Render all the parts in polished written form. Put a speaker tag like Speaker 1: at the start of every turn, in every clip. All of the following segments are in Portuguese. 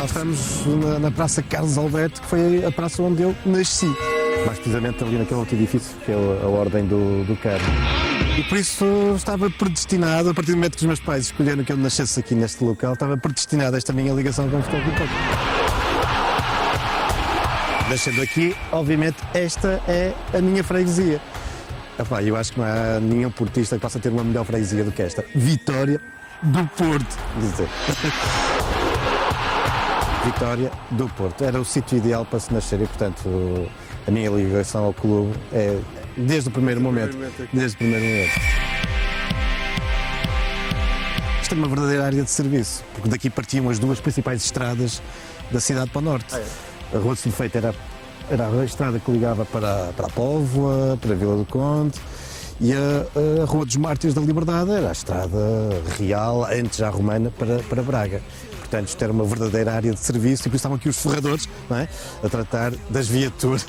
Speaker 1: Nós estamos na Praça Carlos Alberto, que foi a praça onde eu nasci. Mais precisamente ali naquele outro edifício, que é a Ordem do Carmo. E por isso estava predestinado, a partir do momento que os meus pais escolheram que eu nascesse aqui neste local, estava predestinado esta minha ligação com o Futebol Clube do Porto. Nascendo aqui, obviamente, esta é a minha freguesia. Epá, eu acho que não há nenhum portista que possa ter uma melhor freguesia do que esta. Vitória do Porto. Vitória do Porto. Era o sítio ideal para se nascer e, portanto, a minha ligação ao clube é desde o primeiro momento. Desde o primeiro momento. Isto é uma verdadeira área de serviço, porque daqui partiam as duas principais estradas da cidade para o norte. A Rua de Sulfeito era a estrada que ligava para a Póvoa, para a Vila do Conde, e a Rua dos Mártires da Liberdade era a estrada real, antes já romana, para Braga. Portanto, isto era uma verdadeira área de serviço e por isso estavam aqui os ferradores, não é? A tratar das viaturas.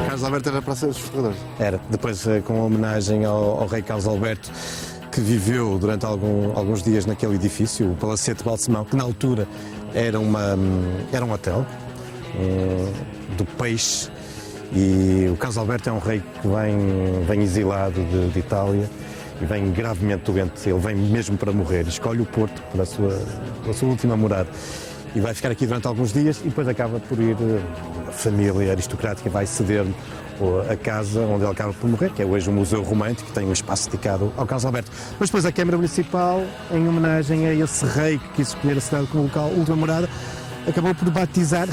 Speaker 2: Carlos Alberto era para ser os ferradores?
Speaker 1: Era. Depois, com a homenagem ao rei Carlos Alberto, que viveu durante alguns dias naquele edifício, o Palacete de Balsemão, que na altura era um hotel do peixe, e o Carlos Alberto é um rei que vem exilado de Itália e vem gravemente doente. Ele vem mesmo para morrer, escolhe o Porto pela sua última morada e vai ficar aqui durante alguns dias e depois acaba por ir, a família aristocrática vai ceder-lhe a casa onde ele acaba por morrer, que é hoje o Museu Romântico, que tem um espaço dedicado ao Carlos Alberto. Mas depois a Câmara Municipal, em homenagem a esse rei que quis escolher a cidade como local última morada, acabou por rebatizar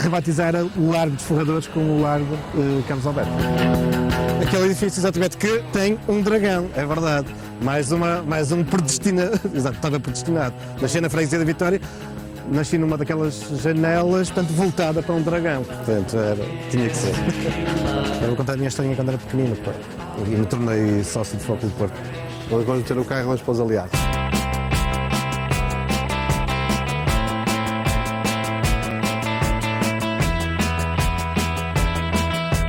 Speaker 1: o Largo dos Ferradores com o Largo Carlos Alberto. Aquele edifício, exatamente, que tem um dragão, é verdade. Mais um predestinado. Exato, estava predestinado. Nasci na freguesia da Vitória, nasci numa daquelas janelas, portanto, voltada para um dragão. Portanto, tinha que ser. Eu vou contar a minha historinha quando era pequenino, pá, e me tornei sócio de Futebol Clube do Porto.
Speaker 2: Vamos meter o carro e vamos para os aliados.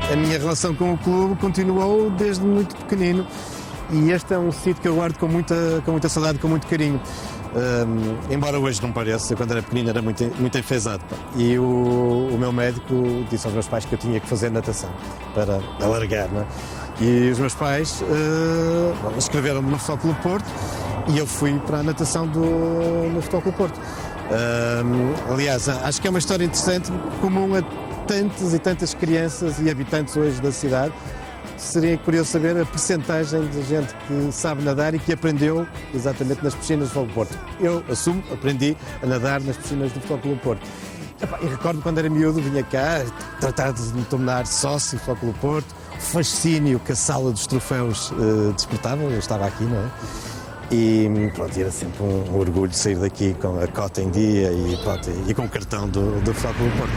Speaker 1: A minha relação com o clube continuou desde muito pequenino e este é um sítio que eu guardo com muita saudade, com muito carinho. Embora hoje não pareça, quando era pequenino era muito enfesado. E o meu médico disse aos meus pais que eu tinha que fazer natação para alargar, não é? E os meus pais inscreveram-me no Futebol Clube do Porto e eu fui para a natação no Futebol Clube do Porto. Aliás, acho que é uma história interessante, comum a tantas e tantas crianças e habitantes hoje da cidade. Seria curioso saber a percentagem de gente que sabe nadar e que aprendeu exatamente nas piscinas do Futebol Clube do Porto. Eu assumo, aprendi a nadar nas piscinas do Futebol Clube do Porto. E recordo quando era miúdo, vinha cá tratar de me tornar sócio do Futebol Clube do Porto, o fascínio que a sala dos troféus despertava, eu estava aqui, não é? E pronto, era sempre um orgulho sair daqui com a cota em dia e com o cartão do Futebol Clube do Porto.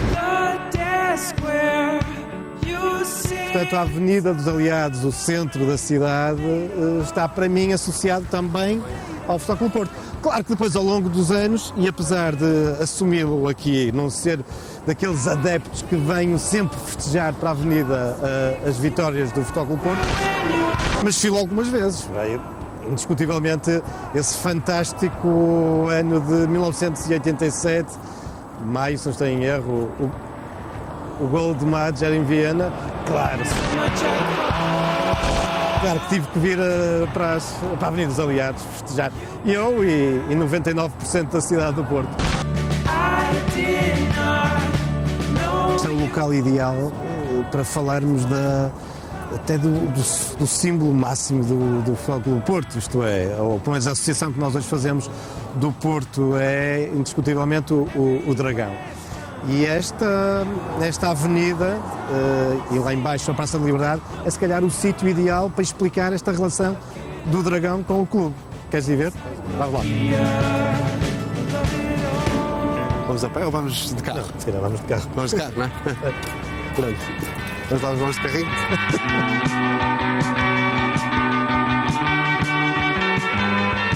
Speaker 1: Portanto, a Avenida dos Aliados, o centro da cidade, está para mim associado também ao Futebol Clube do Porto. Claro que depois, ao longo dos anos, e apesar de assumi-lo aqui, não ser daqueles adeptos que venham sempre festejar para a Avenida as vitórias do Futebol Clube do Porto, mas filo algumas vezes. Indiscutivelmente, esse fantástico ano de 1987, maio, se não estou em erro, o gol de Mads era em Viena, claro que tive que vir para a Avenida dos Aliados festejar. Eu e 99% da cidade do Porto. Este é o local ideal para falarmos até do símbolo máximo do Futebol Clube do Porto, isto é, ou pelo menos a associação que nós hoje fazemos do Porto é indiscutivelmente o Dragão. E esta avenida, e lá embaixo a Praça da Liberdade, é se calhar o sítio ideal para explicar esta relação do Dragão com o clube. Queres ir ver? Vamos lá.
Speaker 2: Vamos a pé ou vamos de carro?
Speaker 1: Não, se calhar vamos de carro.
Speaker 2: Vamos de carro, não é? Pronto. Vamos de carrinho?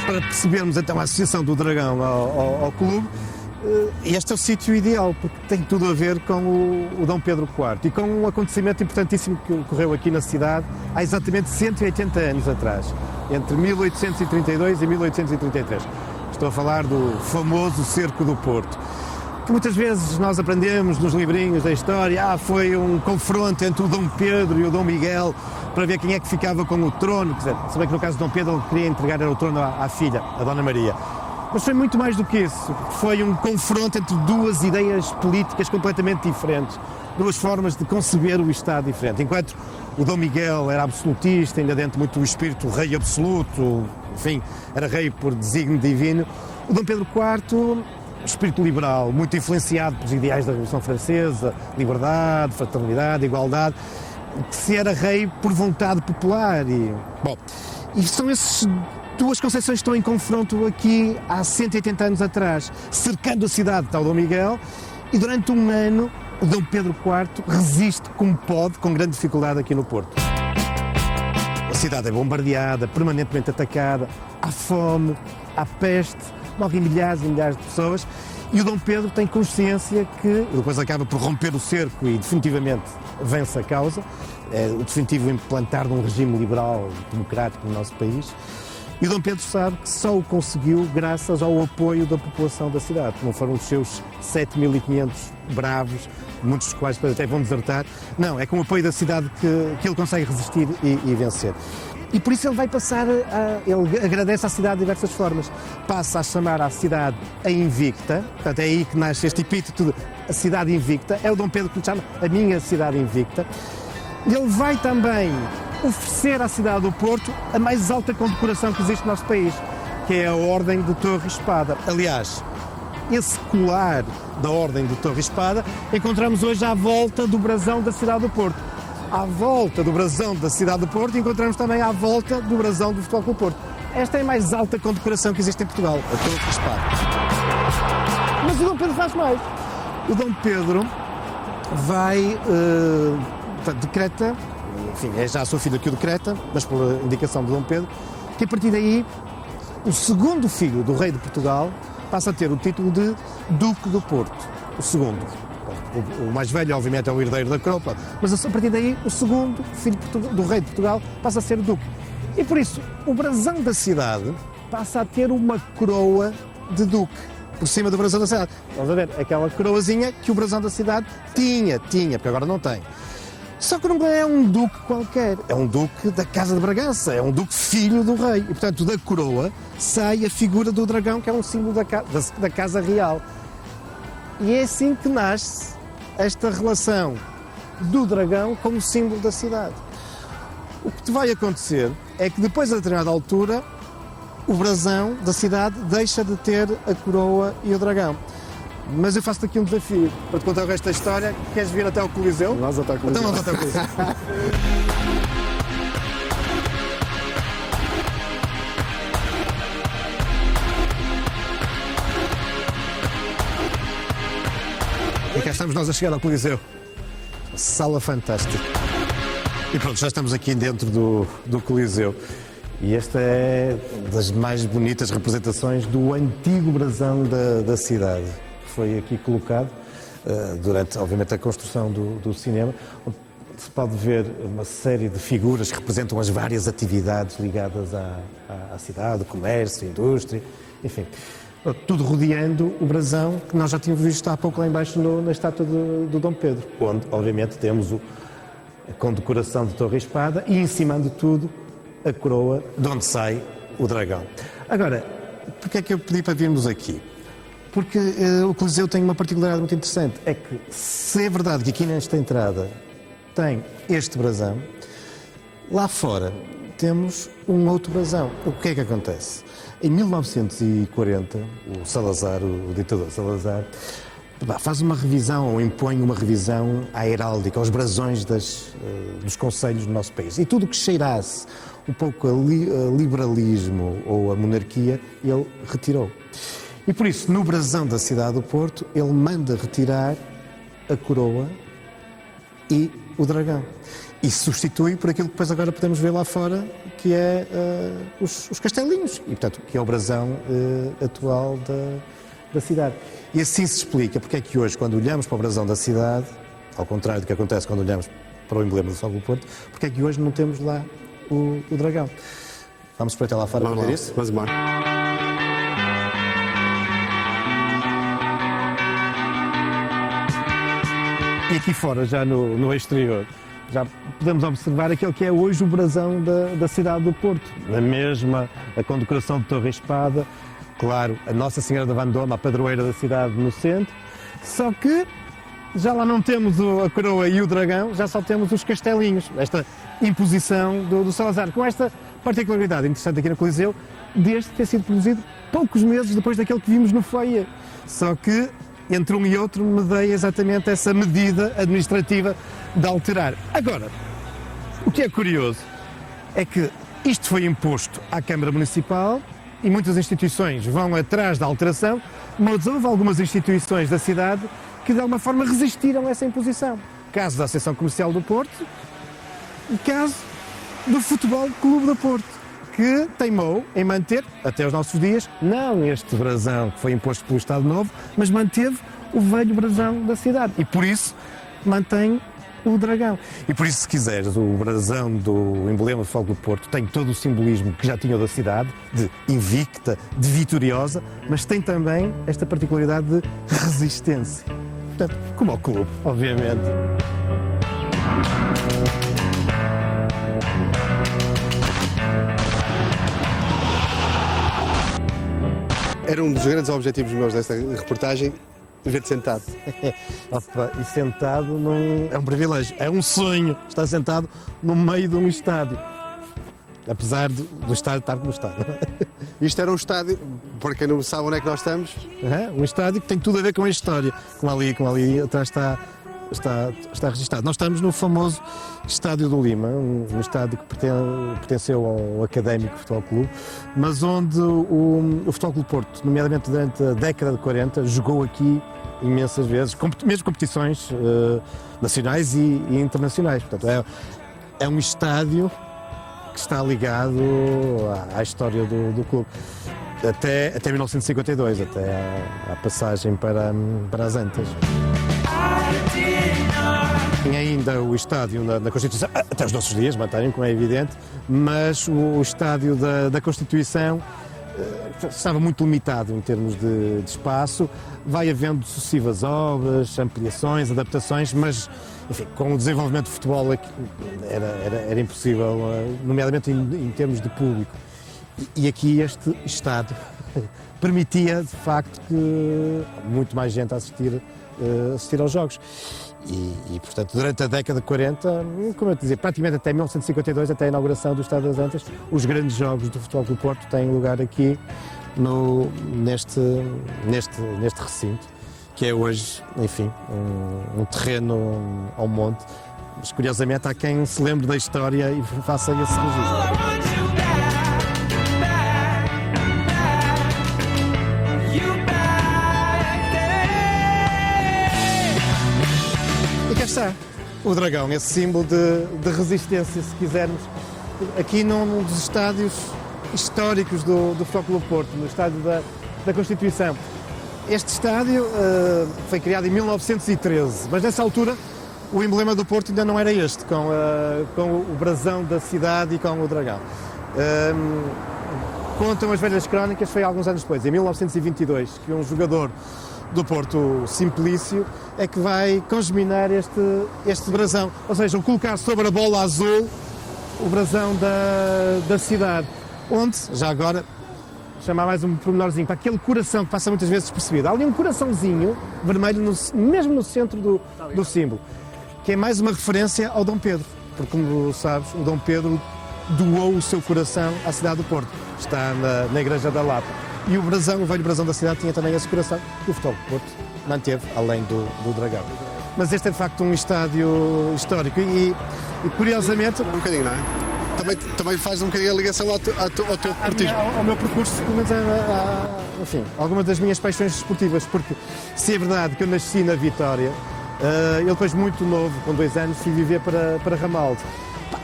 Speaker 1: Para percebermos então a associação do Dragão ao clube, este é o sítio ideal, porque tem tudo a ver com o Dom Pedro IV e com um acontecimento importantíssimo que ocorreu aqui na cidade há exatamente 180 anos atrás, entre 1832 e 1833. Estou a falar do famoso Cerco do Porto. que muitas vezes nós aprendemos nos livrinhos da história, foi um confronto entre o Dom Pedro e o Dom Miguel para ver quem é que ficava com o trono. Quer dizer, se bem que no caso de Dom Pedro ele queria entregar o trono à filha, a Dona Maria. Mas foi muito mais do que isso. Foi um confronto entre duas ideias políticas completamente diferentes, duas formas de conceber o Estado diferente. Enquanto o Dom Miguel era absolutista, ainda dentro muito do espírito rei absoluto, enfim, era rei por desígnio divino, o Dom Pedro IV, espírito liberal, muito influenciado pelos ideais da Revolução Francesa, liberdade, fraternidade, igualdade, que se era rei por vontade popular. E são essas duas concepções que estão em confronto aqui há 180 anos atrás, cercando a cidade, está o Dom Miguel, e durante um ano o Dom Pedro IV resiste como pode, com grande dificuldade aqui no Porto. A cidade é bombardeada, permanentemente atacada, há fome, há peste, morrem milhares e milhares de pessoas, e o Dom Pedro tem consciência que depois acaba por romper o cerco e definitivamente vence a causa, o definitivo implantar de um regime liberal democrático no nosso país. E o Dom Pedro sabe que só o conseguiu graças ao apoio da população da cidade. Não foram os seus 7.500 bravos, muitos dos quais até vão desertar. Não, é com o apoio da cidade que ele consegue resistir e vencer. E por isso ele vai passar, ele agradece à cidade de diversas formas. Passa a chamar a cidade a Invicta, portanto é aí que nasce este epíteto de a cidade invicta. É o Dom Pedro que lhe chama a minha cidade invicta. Ele vai também oferecer à cidade do Porto a mais alta condecoração que existe no nosso país, que é a Ordem de Torre e Espada. Aliás, esse colar da Ordem de Torre e Espada encontramos hoje à volta do brasão da cidade do Porto. À volta do brasão da cidade do Porto encontramos também à volta do brasão do Futebol Clube do Porto. Esta é a mais alta condecoração que existe em Portugal, a Torre e Espada. Mas o Dom Pedro faz mais. O Dom Pedro vai, decreta, enfim, é já a sua filha que o decreta, mas por indicação de Dom Pedro, que a partir daí o segundo filho do rei de Portugal passa a ter o título de Duque do Porto, o segundo. O mais velho, obviamente, é o herdeiro da coroa, mas a partir daí o segundo filho do rei de Portugal passa a ser Duque. E por isso, o brasão da cidade passa a ter uma coroa de Duque por cima do brasão da cidade. Vamos a ver, aquela coroazinha que o brasão da cidade tinha, porque agora não tem. Só que não é um duque qualquer, é um duque da Casa de Bragança, é um duque filho do rei. E, portanto, da coroa sai a figura do dragão, que é um símbolo da Casa Real. E é assim que nasce esta relação do dragão como símbolo da cidade. O que vai acontecer é que depois, a determinada altura, o brasão da cidade deixa de ter a coroa e o dragão. Mas eu faço-te aqui um desafio para te contar o resto da história. Queres vir até ao Coliseu?
Speaker 2: Vamos até ao Coliseu.
Speaker 1: Então vamos até ao Coliseu. E cá estamos nós a chegar ao Coliseu. Uma sala fantástica. E pronto, já estamos aqui dentro do Coliseu. E esta é das mais bonitas representações do antigo brasão da cidade, que foi aqui colocado durante, obviamente, a construção do cinema. Se pode ver uma série de figuras que representam as várias atividades ligadas à cidade, o comércio, a indústria, enfim. Tudo rodeando o brasão que nós já tínhamos visto há pouco lá embaixo na estátua do Dom Pedro, onde, obviamente, temos a condecoração de Torre e Espada e, em cima de tudo, a coroa de onde sai o dragão. Agora, porque é que eu pedi para virmos aqui? Porque o Coliseu tem uma particularidade muito interessante, é que se é verdade que aqui nesta entrada tem este brasão, lá fora temos um outro brasão. O que é que acontece? Em 1940, o Salazar, o ditador Salazar, faz uma revisão, ou impõe uma revisão à heráldica, aos brasões dos concelhos do nosso país. E tudo o que cheirasse um pouco a liberalismo ou a monarquia, ele retirou. E por isso, no brasão da cidade do Porto, ele manda retirar a coroa e o dragão. E substitui por aquilo que depois agora podemos ver lá fora, que é os castelinhos. E, portanto, que é o brasão atual da cidade. E assim se explica porque é que hoje, quando olhamos para o brasão da cidade, ao contrário do que acontece quando olhamos para o emblema do Sol do Porto, porque é que hoje não temos lá o dragão. Vamos para até lá fora para ver isso?
Speaker 2: Vamos embora.
Speaker 1: E aqui fora, já no exterior, já podemos observar aquele que é hoje o brasão da cidade do Porto. Na mesma, a condecoração de Torre e Espada, claro, a Nossa Senhora da Vendôme, a padroeira da cidade no centro, só que já lá não temos a coroa e o dragão, já só temos os castelinhos, esta imposição do Salazar, com esta particularidade interessante aqui no Coliseu, deste ter sido produzido poucos meses depois daquele que vimos no foyer. Só que entre um e outro medeia exatamente essa medida administrativa de alterar. Agora, o que é curioso é que isto foi imposto à Câmara Municipal e muitas instituições vão atrás da alteração, mas houve algumas instituições da cidade que de alguma forma resistiram a essa imposição. Caso da Associação Comercial do Porto e caso do Futebol Clube do Porto, que teimou em manter, até os nossos dias, não este brasão que foi imposto pelo Estado Novo, mas manteve o velho brasão da cidade. E por isso mantém o dragão. E por isso, se quiseres, o brasão do emblema do Futebol Clube do Porto tem todo o simbolismo que já tinha da cidade, de invicta, de vitoriosa, mas tem também esta particularidade de resistência. Portanto, como ao clube, obviamente.
Speaker 2: Era um dos grandes objetivos meus desta reportagem, ver-te sentado.
Speaker 1: Opa, e sentado é um privilégio, é um sonho estar sentado no meio de um estádio. Apesar do estádio estar como está.
Speaker 2: Isto era um estádio, para quem não sabe onde é que nós estamos.
Speaker 1: Um estádio que tem tudo a ver com a história. Como ali atrás está registado. Nós estamos no famoso Estádio do Lima, um estádio que pertenceu ao Académico Futebol Clube, mas onde o Futebol Clube Porto, nomeadamente durante a década de 40, jogou aqui imensas vezes, mesmo competições nacionais e internacionais. Portanto, é um estádio que está ligado à história do clube. Até 1952, até à passagem para as Antas. Tem ainda o estádio na Constituição, até os nossos dias, mantém, como é evidente, mas o estádio da Constituição estava muito limitado em termos de espaço. Vai havendo sucessivas obras, ampliações, adaptações, mas enfim, com o desenvolvimento do futebol era impossível, nomeadamente em termos de público. E aqui este estádio permitia, de facto, que muito mais gente assistir aos jogos. E, portanto, durante a década de 40, como eu te dizia, praticamente até 1952, até a inauguração do Estádio das Antas, os grandes jogos do Futebol Clube do Porto têm lugar aqui neste recinto, que é hoje, enfim, um terreno ao monte. Mas, curiosamente, há quem se lembre da história e faça esse registro. Está o dragão, esse símbolo de resistência, se quisermos, aqui num dos estádios históricos do Futebol Clube do Porto, no estádio da Constituição. Este estádio foi criado em 1913, mas nessa altura o emblema do Porto ainda não era este, com o brasão da cidade e com o dragão. Contam as velhas crónicas, foi alguns anos depois, em 1922, que um jogador do Porto, Simplício, é que vai congeminar este brasão, ou seja, colocar sobre a bola azul o brasão da cidade, onde, já agora, chamar mais um pormenorzinho, para aquele coração que passa muitas vezes despercebido. Há ali um coraçãozinho vermelho, mesmo no centro do símbolo, que é mais uma referência ao Dom Pedro, porque, como sabes, o Dom Pedro doou o seu coração à cidade do Porto, está na Igreja da Lapa. E o velho brasão da cidade tinha também esse coração que o Futebol Porto manteve, além do dragão. Mas este é de facto um estádio histórico e curiosamente...
Speaker 2: Um bocadinho, não é? Também faz um bocadinho a ligação ao teu desportismo.
Speaker 1: Ao meu percurso, pelo menos enfim, algumas das minhas paixões desportivas, porque se é verdade que eu nasci na Vitória, eu depois muito novo, com 2 anos, fui viver para Ramalde.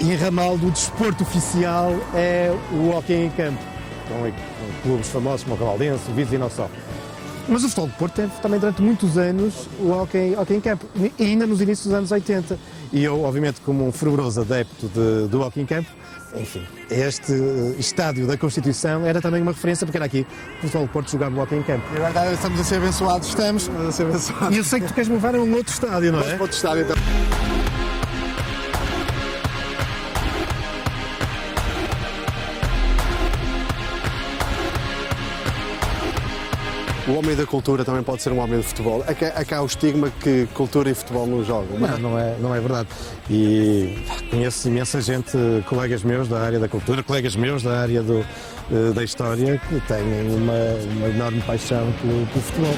Speaker 1: E em Ramalde o desporto oficial é o hóquei em campo. Com clubes famosos como o Cavaldense, o Vides e não só. Mas o Futebol do Porto teve também durante muitos anos o hockey em campo, e ainda nos inícios dos anos 80. E eu, obviamente, como um fervoroso adepto do hockey em campo, enfim, este estádio da Constituição era também uma referência, porque era aqui que o Futebol do Porto jogava o hockey em campo.
Speaker 2: E agora estamos a ser abençoados.
Speaker 1: Estamos
Speaker 2: a ser abençoados.
Speaker 1: E eu sei que tu queres me levar a um outro estádio, não é?
Speaker 2: Outro estádio, então. O homem da cultura também pode ser um homem de futebol. Há cá o estigma que cultura e futebol não jogam.
Speaker 1: Não é verdade. E conheço imensa gente, colegas meus da área da cultura, colegas meus da área da história, que têm uma enorme paixão pelo futebol.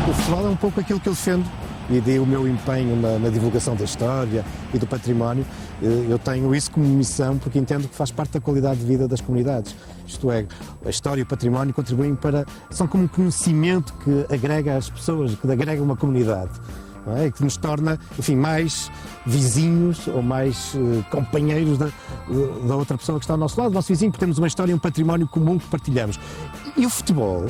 Speaker 1: O futebol é um pouco aquilo que eu defendo e dei o meu empenho na divulgação da história e do património. Eu tenho isso como missão porque entendo que faz parte da qualidade de vida das comunidades. Isto é, a história e o património contribuem são como um conhecimento que agrega as pessoas, que agrega uma comunidade, não é? Que nos torna, enfim, mais vizinhos ou mais companheiros da outra pessoa que está ao nosso lado, do nosso vizinho, porque temos uma história e um património comum que partilhamos. E o futebol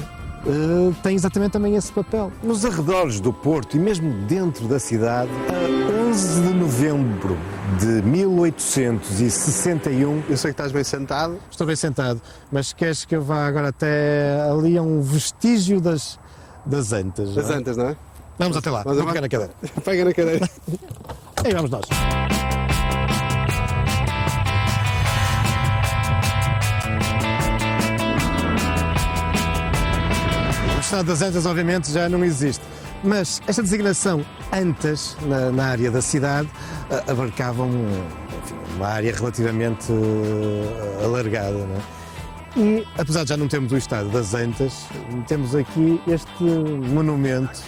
Speaker 1: tem exatamente também esse papel. Nos arredores do Porto e mesmo dentro da cidade, a 11 de novembro de 1861...
Speaker 2: Eu sei que estás bem sentado.
Speaker 1: Estou bem sentado, mas queres que eu vá agora até ali a um vestígio das Antas?
Speaker 2: Das Antas, não é?
Speaker 1: Vamos até lá, vou pegar na cadeira.
Speaker 2: Pega na cadeira.
Speaker 1: Aí vamos nós. O Estado das Antas, obviamente, já não existe. Mas esta designação Antas, na área da cidade, abarcava uma área relativamente alargada, não é? E, apesar de já não termos o Estado das Antas, temos aqui este monumento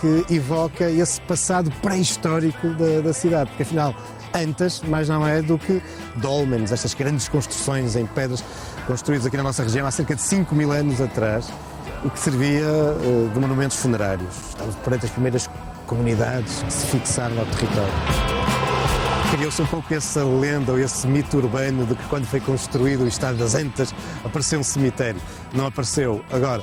Speaker 1: que evoca esse passado pré-histórico da cidade, porque afinal Antas mais não é do que dólmenes, estas grandes construções em pedras construídas aqui na nossa região há cerca de 5.000 anos atrás, e que servia de monumentos funerários. Estamos perante as primeiras comunidades que se fixaram ao território. Criou-se um pouco essa lenda ou esse mito urbano de que quando foi construído o Estado das Antas apareceu um cemitério. Não apareceu. Agora,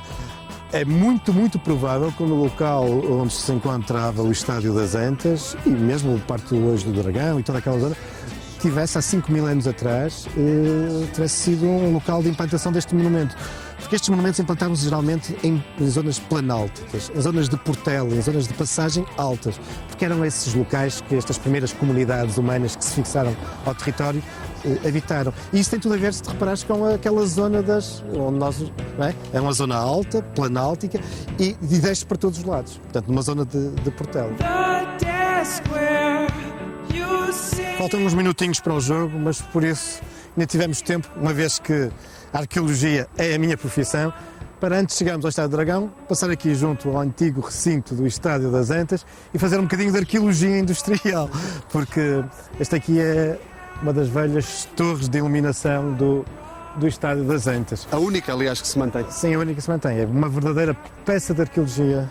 Speaker 1: é muito, muito provável que no local onde se encontrava o Estádio das Antas, e mesmo o Parque hoje do Dragão e toda aquela zona, tivesse há 5.000 anos atrás, tivesse sido um local de implantação deste monumento. Porque estes monumentos implantavam-se geralmente em zonas planálticas, em zonas de portela, em zonas de passagem altas, porque eram esses locais que estas primeiras comunidades humanas que se fixaram ao território habitaram. E isso tem tudo a ver, se te reparares, com aquela zona onde nós, não é? É uma zona alta, planáltica e desce para todos os lados, portanto, numa zona de portela. Faltam uns minutinhos para o jogo, mas por isso ainda tivemos tempo, uma vez que a arqueologia é a minha profissão, para antes de chegarmos ao Estádio do Dragão, passar aqui junto ao antigo recinto do Estádio das Antas e fazer um bocadinho de arqueologia industrial, porque esta aqui é uma das velhas torres de iluminação do Estádio das Antas.
Speaker 2: A única, aliás, que se mantém.
Speaker 1: Sim, a única que se mantém. É uma verdadeira peça de arqueologia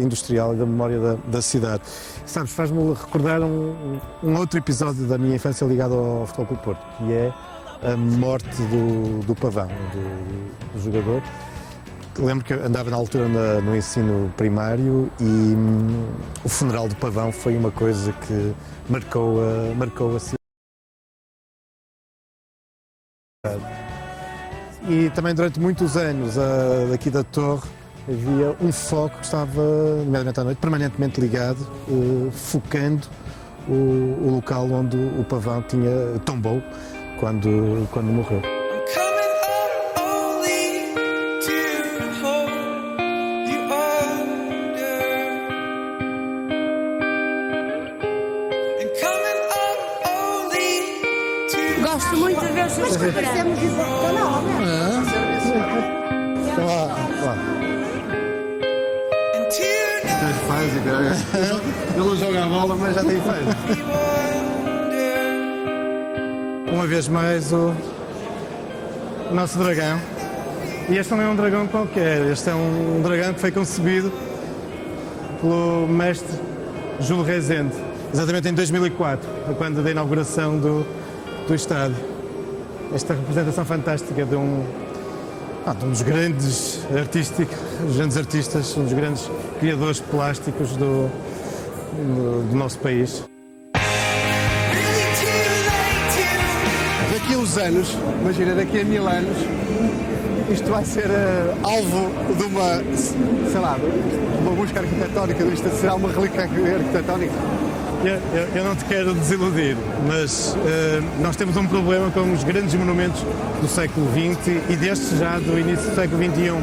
Speaker 1: industrial e da memória da cidade. Sabes, faz-me recordar um outro episódio da minha infância ligado ao Futebol Clube do Porto, que é a morte do Pavão, do jogador. Lembro que andava na altura no ensino primário e o funeral do Pavão foi uma coisa que marcou a cidade. E também durante muitos anos aqui da torre havia um foco que estava, nomeadamente à noite, permanentemente ligado, focando o local onde o Pavão tombou quando morreu.
Speaker 3: Gosto muito de ver os seus parecemos de canal, não é?
Speaker 1: Ele não joga a bola, mas já tem feito. Uma vez mais o nosso dragão. E este não é um dragão qualquer, este é um dragão que foi concebido pelo mestre Júlio Rezende, exatamente em 2004, quando da inauguração do estádio. Esta representação fantástica de Um dos grandes artistas, um dos grandes criadores plásticos do nosso país.
Speaker 2: Daqui a uns anos, imagina, daqui a 1000 anos, isto vai ser alvo de uma, sei lá, de uma busca arquitetónica, isto será uma relíquia arquitetónica.
Speaker 1: Eu não te quero desiludir, mas nós temos um problema com os grandes monumentos do século XX e destes já do início do século XXI,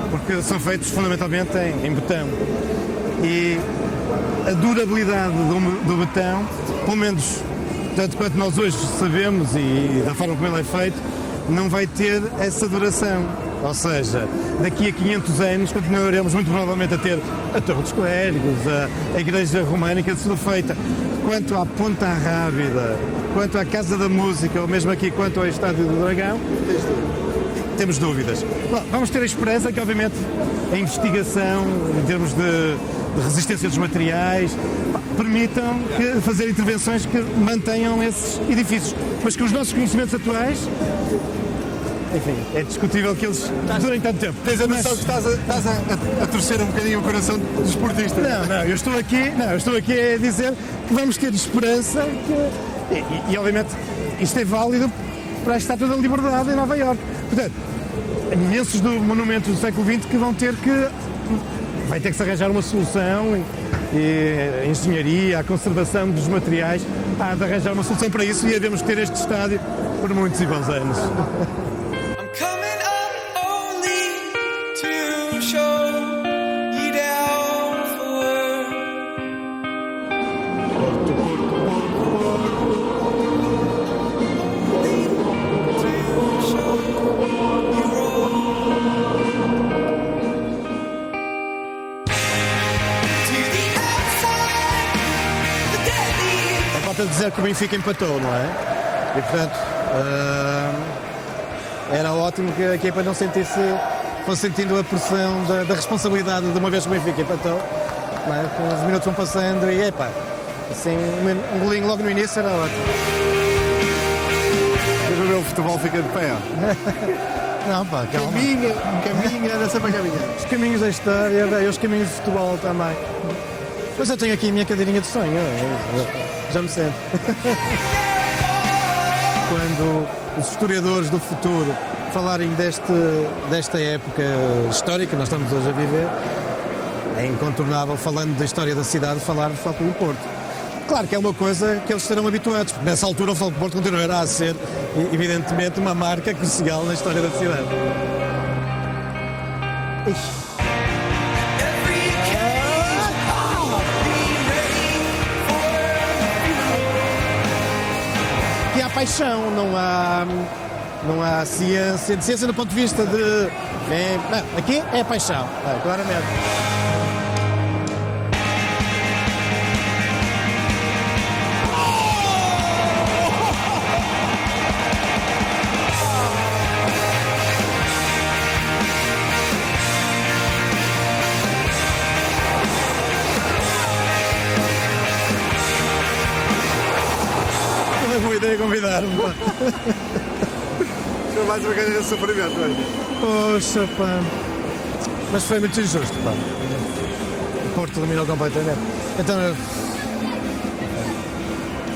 Speaker 1: porque são feitos fundamentalmente em betão. E a durabilidade do betão, pelo menos tanto quanto nós hoje sabemos e da forma como ele é feito, não vai ter essa duração. Ou seja, daqui a 500 anos continuaremos muito provavelmente a ter a Torre dos Clérigos, a Igreja Românica, tudo feita. Quanto à Ponta Rábida, quanto à Casa da Música, ou mesmo aqui quanto ao Estádio do Dragão, temos dúvidas. Bom, vamos ter a esperança que, obviamente, a investigação, em termos de resistência dos materiais, permitam fazer intervenções que mantenham esses edifícios. Mas que os nossos conhecimentos atuais, enfim, é discutível que eles durem tanto tempo.
Speaker 2: Tens a noção que estás a torcer um bocadinho o coração dos esportistas?
Speaker 1: Não, eu estou aqui a dizer que vamos ter esperança e obviamente isto é válido para a Estátua da Liberdade em Nova Iorque. Portanto, imensos monumentos do século XX que vai ter que se arranjar uma solução e a engenharia, a conservação dos materiais, há de arranjar uma solução para isso e havemos que ter este estádio por muitos e bons anos. A dizer que o Benfica empatou, não é? E portanto era ótimo que a equipa não fosse sentindo a pressão da responsabilidade de uma vez que o Benfica empatou, não é? Com os minutos vão passando e assim um golinho logo no início era ótimo.
Speaker 2: Mas o meu futebol fica de pé.
Speaker 1: Não, pá, calma.
Speaker 2: Caminha, anda sempre a caminhar.
Speaker 1: Os caminhos da história, e os caminhos de futebol também. Mas eu tenho aqui a minha cadeirinha de sonho. Já me sento. Quando os historiadores do futuro falarem desta época histórica que nós estamos hoje a viver, é incontornável, falando da história da cidade, falar de Futebol do Porto. Claro que é uma coisa que eles estarão habituados, porque nessa altura o Futebol do Porto continuará a ser, evidentemente, uma marca crucial na história da cidade. E há paixão, não há ciência, de ciência do ponto de vista de... aqui é paixão, claramente. Boa ideia convidar-me.
Speaker 2: Foi mais uma cadeira de sofrimento, não é?
Speaker 1: Poxa, pá. Mas foi muito injusto, pá. O Porto eliminou completamente. Então,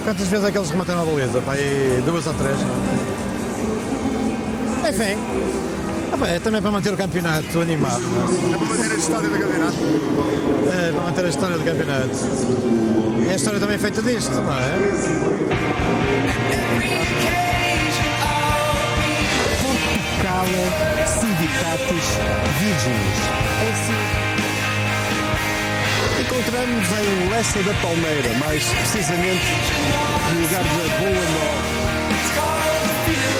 Speaker 1: quantas vezes é que eles remataram a baliza? Pá, e 2 ou 3, não? Enfim. É também para manter o campeonato animado. Não é?
Speaker 2: É para manter a história do campeonato.
Speaker 1: É, para manter a história do campeonato. E a história também é feita disto, não é?
Speaker 4: Portucala Sindicatus Virgens. Encontramos em Lessa da Palmeira, mais precisamente no lugar da Boa Nova.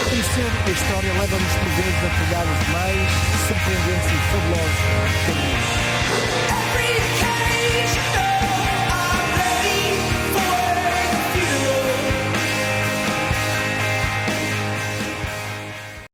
Speaker 4: Conhecer a história leva-nos por vezes a pegar os mais surpreendentes e fabulosos caminhos.